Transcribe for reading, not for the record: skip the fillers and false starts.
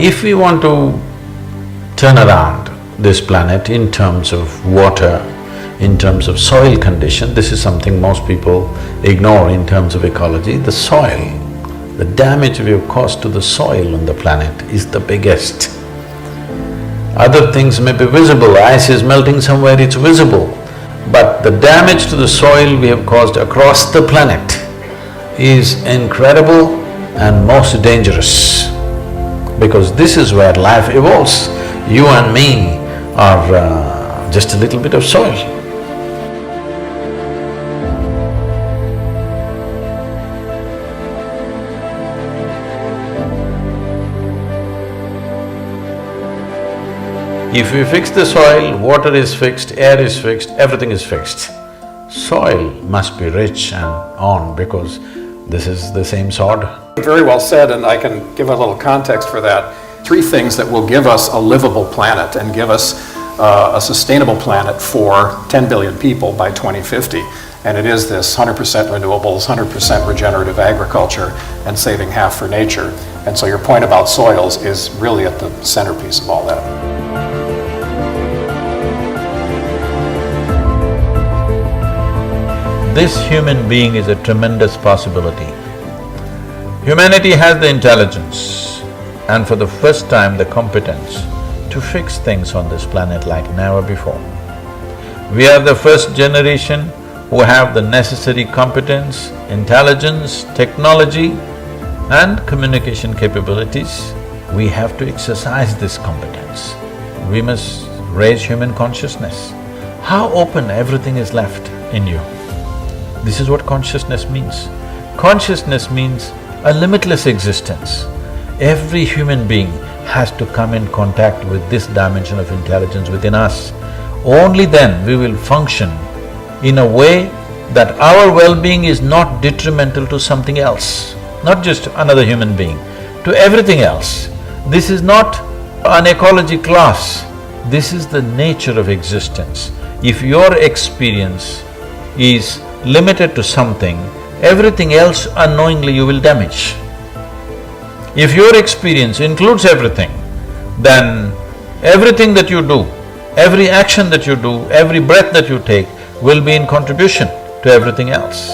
If we want to turn around this planet in terms of water, in terms of soil condition, this is something most people ignore in terms of ecology. The soil, the damage we have caused to the soil on the planet is the biggest. Other things may be visible, ice is melting somewhere, it's visible. But the damage to the soil we have caused across the planet is incredible and most dangerous, because this is where life evolves. You and me are just a little bit of soil. If we fix the soil, water is fixed, air is fixed, everything is fixed. Soil must be rich and on, because this is the same sod. Very well said, and I can give a little context for that. Three things that will give us a livable planet and give us a sustainable planet for 10 billion people by 2050. And it is this 100% renewables, 100% regenerative agriculture, and saving half for nature. And so your point about soils is really at the centerpiece of all that. This human being is a tremendous possibility. Humanity has the intelligence and for the first time the competence to fix things on this planet like never before. We are the first generation who have the necessary competence, intelligence, technology and communication capabilities. We have to exercise this competence. We must raise human consciousness. How open everything is left in you. This is what consciousness means. Consciousness means a limitless existence. Every human being has to come in contact with this dimension of intelligence within us. Only then we will function in a way that our well-being is not detrimental to something else, not just another human being, to everything else. This is not an ecology class, this is the nature of existence. If your experience is limited to something, everything else unknowingly you will damage. If your experience includes everything, then everything that you do, every action that you do, every breath that you take will be in contribution to everything else.